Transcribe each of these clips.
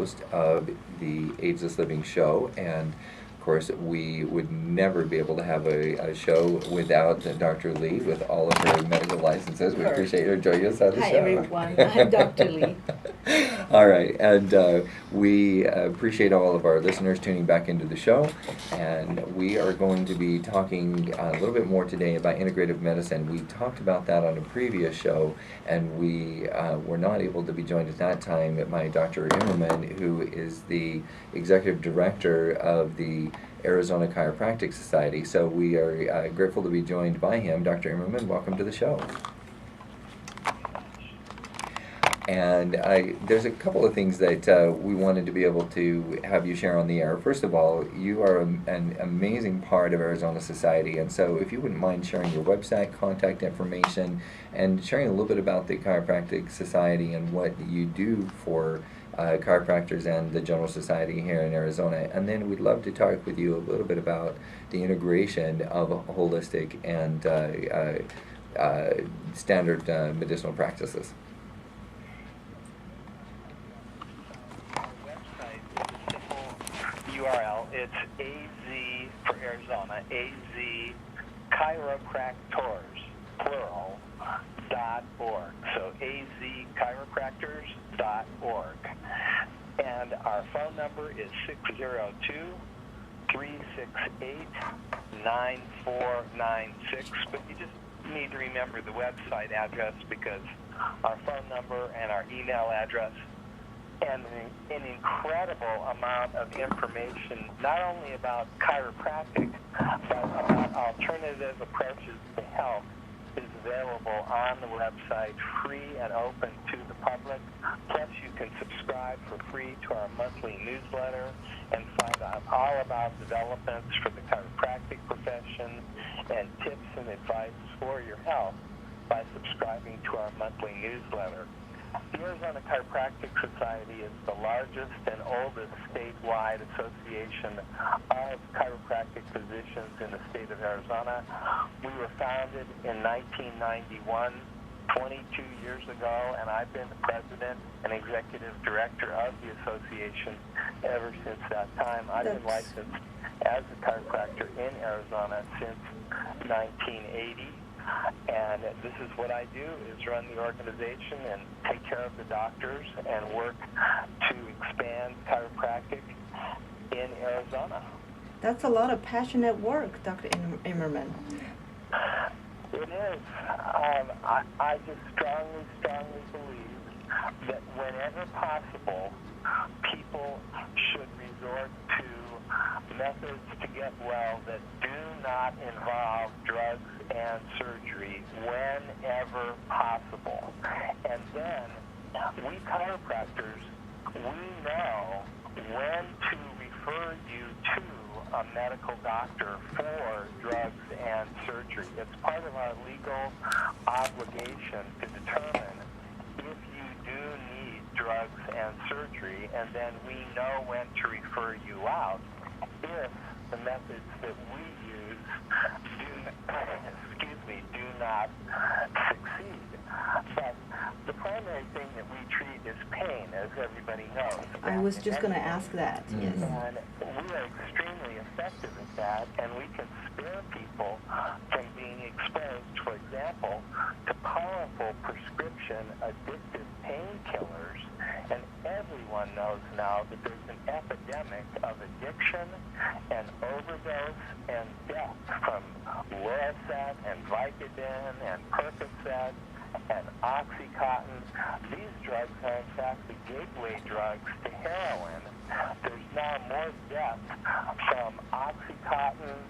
host of the Ageless Living Show, and of course, we would never be able to have a show without Dr. Lee with all of her medical licenses. We appreciate her joining us on the Hi, show. everyone. I'm Dr. Lee. All right, and we appreciate all of our listeners tuning back into the show, and we are going to be talking a little bit more today about integrative medicine. We talked about that on a previous show, and we were not able to be joined at that time by Dr. Immerman, who is the executive director of the Arizona Chiropractic Society. So we are grateful to be joined by him. Dr. Immerman, welcome to the show. And there's a couple of things that we wanted to be able to have you share on the air. First of all, you are an amazing part of Arizona Society, and so if you wouldn't mind sharing your website, contact information, and sharing a little bit about the Chiropractic Society and what you do for chiropractors and the General Society here in Arizona. And then we'd love to talk with you a little bit about the integration of holistic and standard medicinal practices. URL, it's AZ for Arizona, AZ Chiropractors, plural, .org. So azchiropractors.org. And our phone number is 602-368-9496. But you just need to remember the website address because our phone number and our email address and an incredible amount of information, not only about chiropractic, but about alternative approaches to health, is available on the website, free and open to the public. Plus, you can subscribe for free to our monthly newsletter and find out all about developments for the chiropractic profession and tips and advice for your health by subscribing to our monthly newsletter. The Arizona Chiropractic Society is the largest and oldest statewide association of chiropractic physicians in the state of Arizona. We were founded in 1991, 22 years ago, and I've been the president and executive director of the association ever since that time. I've been licensed as a chiropractor in Arizona since 1980. And this is what I do, is run the organization and take care of the doctors and work to expand chiropractic in Arizona. That's a lot of passionate work, Dr. Immerman. It is. I just strongly believe that whenever possible, people should resort to methods to get well that do not involve drugs and surgery whenever possible. And then we chiropractors, we know when to refer you to a medical doctor for drugs and surgery. It's part of our legal obligation to determine if you do need drugs and surgery, and then we know when to refer you out if the methods that we use do not succeed. But the primary thing that we treat is pain, as everybody knows. I was just going to ask that, yes. And we are extremely effective at that, and we can spare people from being exposed, for example, to powerful prescription addictive painkillers. And everyone knows now that there's an epidemic of addiction and overdose and death from Lorcet and Vicodin and Percocet and Oxycontin. These drugs are in fact the gateway drugs to heroin. There's now more death from Oxycontin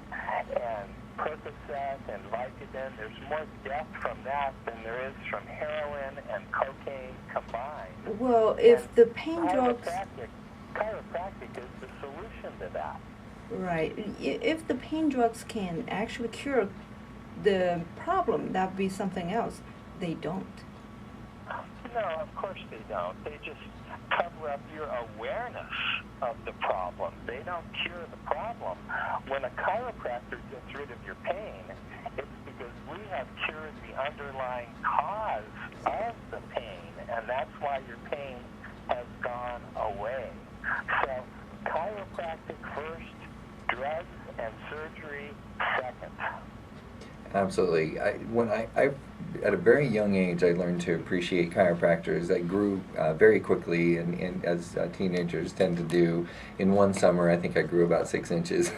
and Percocet and Vicodin. There's more death from that than there is from heroin and cocaine combined. Well, if the pain drugs... Chiropractic is the solution to that. Right. If the pain drugs can actually cure the problem, that would be something else. They don't. No, of course they don't. They just cover up your awareness of the problem. They don't cure the problem. When a chiropractor gets rid of your pain, it's because we have cured the underlying cause of the pain, and that's why your pain has gone away. So chiropractic first, drugs and surgery second. Absolutely. I at a very young age, I learned to appreciate chiropractors. I grew very quickly, and as teenagers tend to do. In one summer, I think I grew about 6 inches,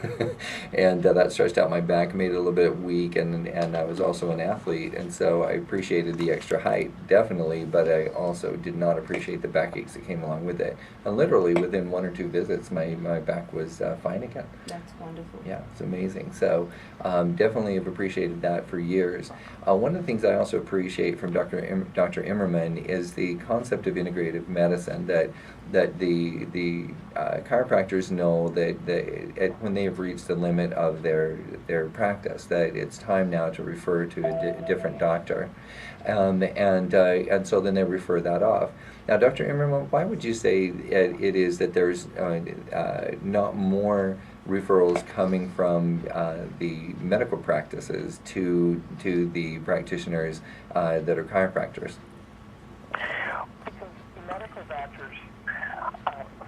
and that stretched out my back, made it a little bit weak, and I was also an athlete, and so I appreciated the extra height, definitely, but I also did not appreciate the backaches that came along with it. And literally, within 1 or 2 visits, my back was fine again. That's wonderful. Yeah, it's amazing. So definitely have appreciated that for years. One of the things I also appreciate from Dr. Immerman is the concept of integrative medicine, that the chiropractors know that when they have reached the limit of their practice, that it's time now to refer to a different doctor, and so then they refer that off. Now, Dr. Immerman, why would you say it is that there's not more referrals coming from the medical practices to the practitioners that are chiropractors? Because medical doctors,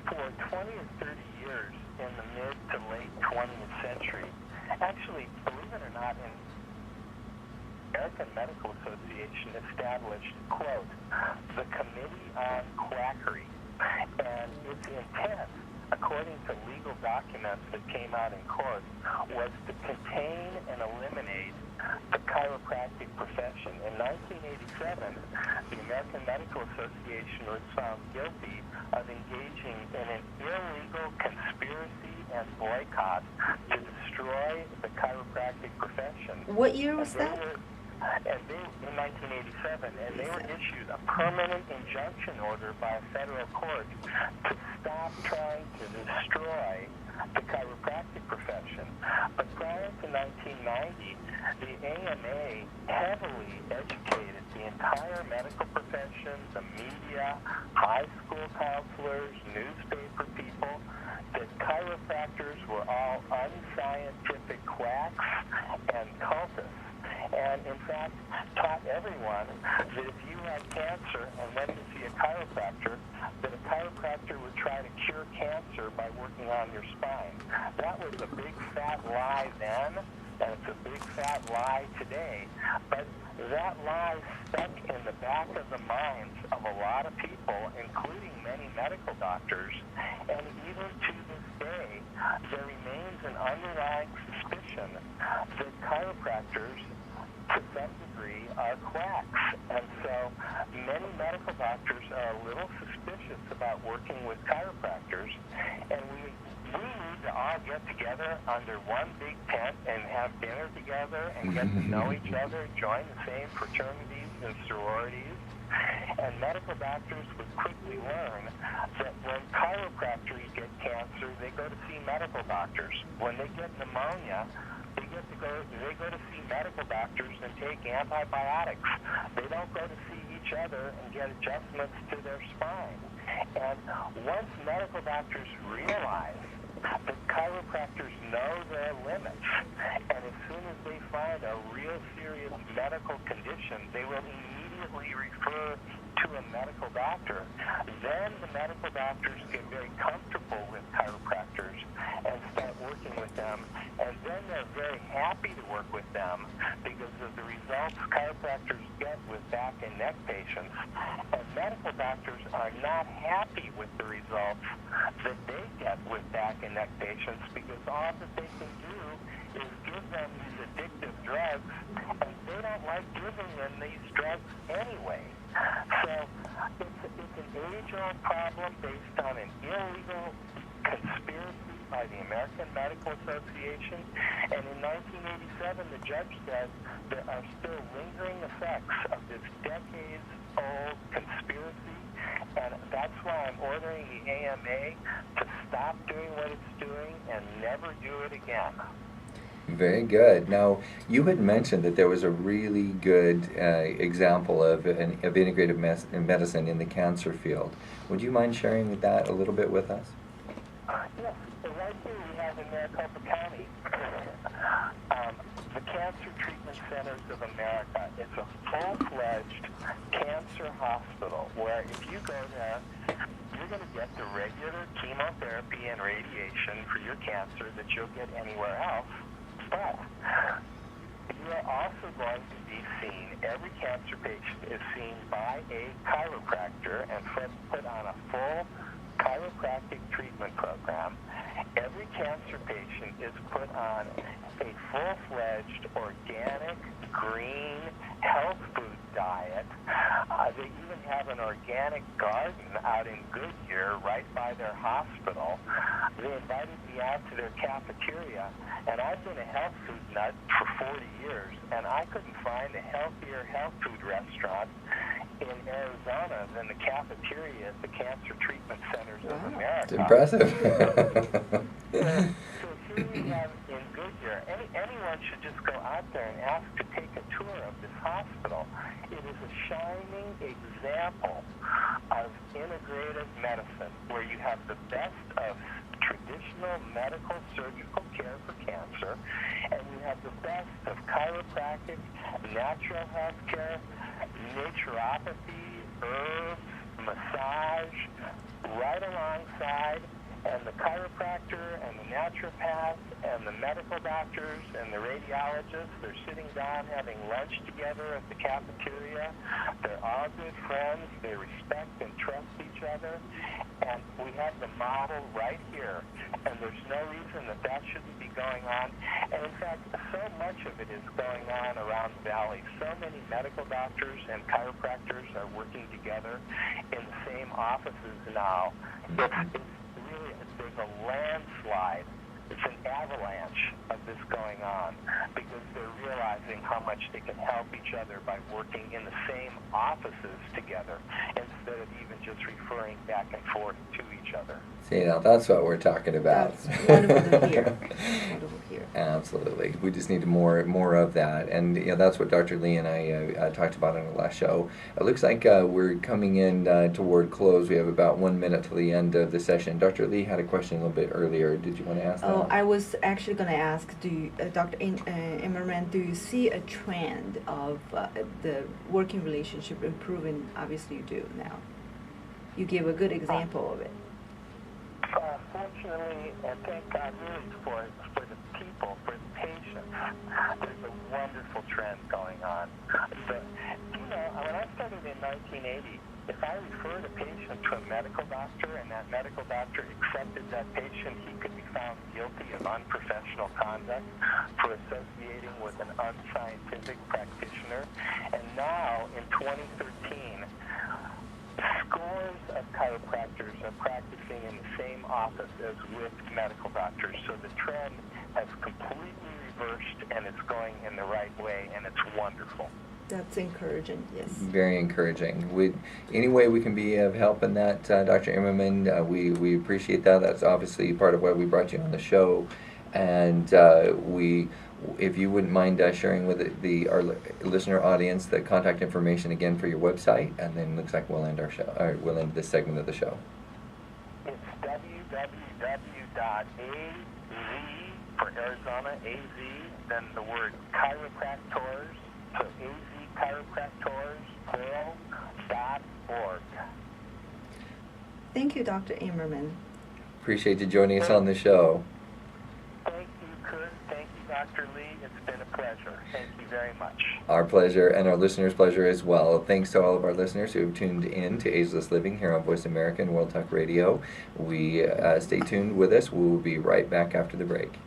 for 20 or 30 years in the mid to late 20th century, actually, believe it or not, American Medical Association established, quote, the Committee on Quackery, and its intent, according to legal documents that came out in court, was to contain and eliminate the chiropractic profession. In 1987, the American Medical Association was found guilty of engaging in an illegal conspiracy and boycott to destroy the chiropractic profession. What year was that? In 1987, and they were issued a permanent injunction order by a federal court to stop trying to destroy the chiropractic profession. But prior to 1990, the AMA heavily educated the entire medical profession, the media, high school counselors, newspaper people, that chiropractors were all unscientific quacks and cultists. And in fact, taught everyone that if you had cancer and went to see a chiropractor, that a chiropractor would try to cure cancer by working on your spine. That was a big fat lie then, and it's a big fat lie today. But that lie stuck in the back of the minds of a lot of people, including many medical doctors, and even to this day, there remains an underlying suspicion that chiropractors, to some degree, are quacks. And so many medical doctors are a little suspicious about working with chiropractors, and we need to all get together under one big tent and have dinner together and get to know each other, join the same fraternities and sororities. And medical doctors would quickly learn that when chiropractors get cancer, they go to see medical doctors. When they get pneumonia, they go to see medical doctors and take antibiotics. They don't go to see each other and get adjustments to their spine. And once medical doctors realize that chiropractors know their limits, and as soon as they find a real serious medical condition, they will immediately refer to a medical doctor. Then the medical doctors get very comfortable with chiropractors and start working with them, and then they're very happy to work with them because of the results chiropractors get with back and neck patients. And medical doctors are not happy with the results that they get with back and neck patients because all that they can do is give them these addictive drugs, and they don't like giving them these drugs anyway. So it's an age-old problem based on an illegal conspiracy by the American Medical Association. And in 1987, the judge said there are still lingering effects of this decades-old conspiracy. And that's why I'm ordering the AMA to stop doing what it's doing and never do it again. Very good. Now, you had mentioned that there was a really good example of integrative medicine in the cancer field. Would you mind sharing that a little bit with us? Yes. So right here we have in Maricopa County the Cancer Treatment Centers of America. It's a full-fledged cancer hospital where if you go there, you're going to get the regular chemotherapy and radiation for your cancer that you'll get anywhere else. But you are also going to be seen, every cancer patient is seen by a chiropractor and put on a full chiropractic treatment program. Every cancer patient is put on a full-fledged, organic, green, health food diet. They even have an organic garden out in Goodyear right by their hospital. They invited me out to their cafeteria, and I've been a health food nut for 40 years, and I couldn't find a healthier health food restaurant in Arizona than the cafeteria at the Cancer Treatment Centers of America. It's impressive. So here we have in Goodyear, anyone should just go out there and ask to take a tour of this hospital. It is a shining example of integrative medicine where you have the best of traditional medical surgical care for cancer, and you have the best of chiropractic, natural health care, naturopathy, herbs, massage, right alongside, and the chiropractor and the naturopath and the medical doctors and the radiologists, they're sitting down having lunch together at the cafeteria. They're all good friends. They respect and trust each other. And we have the model right here. And there's no reason that that shouldn't be going on. And in fact, so much of it is going on around the valley. So many medical doctors and chiropractors are working together in the same offices now. It's really, there's a landslide. It's an avalanche of this going on because they're realizing how much they can help each other by working in the same offices together instead of even just referring back and forth to each other. See, now that's what we're talking about. That's wonderful to hear. Wonderful to hear. Absolutely. We just need more of that. And that's what Dr. Lee and I talked about on the last show. It looks like we're coming in toward close. We have about 1 minute till the end of the session. Dr. Lee had a question a little bit earlier. Did you want to ask that? Oh, I was actually going to ask, Dr. Immerman, do you see a trend of the working relationship improving? Obviously you do now. You give a good example of it. Fortunately, and thank God really for the people, for the patients, there's a wonderful trend going on. But, when I started in 1980, if I referred a patient to a medical doctor and that medical doctor accepted that patient, he could be found guilty of unprofessional conduct for associating with an unscientific practitioner. And now, in 2013, scores of chiropractors are practicing in the same office as with medical doctors. So the trend has completely reversed and it's going in the right way, and it's wonderful. That's encouraging, yes. Very encouraging. Any way we can be of help in that, Dr. Immerman, we appreciate that. That's obviously part of why we brought you on the show. And if you wouldn't mind sharing with our listener audience the contact information again for your website, and then looks like we'll end our show, or we'll end this segment of the show. It's www.az for Arizona, AZ, then the word chiropractors, so azchiropractors.org. Thank you, Dr. Immerman. Appreciate you joining us on the show. Thank you, Kurt. Thank you, Dr. Lee. It's been a pleasure. Thank you very much. Our pleasure, and our listeners' pleasure as well. Thanks to all of our listeners who have tuned in to Ageless Living here on Voice America and World Talk Radio. Stay tuned with us. We will be right back after the break.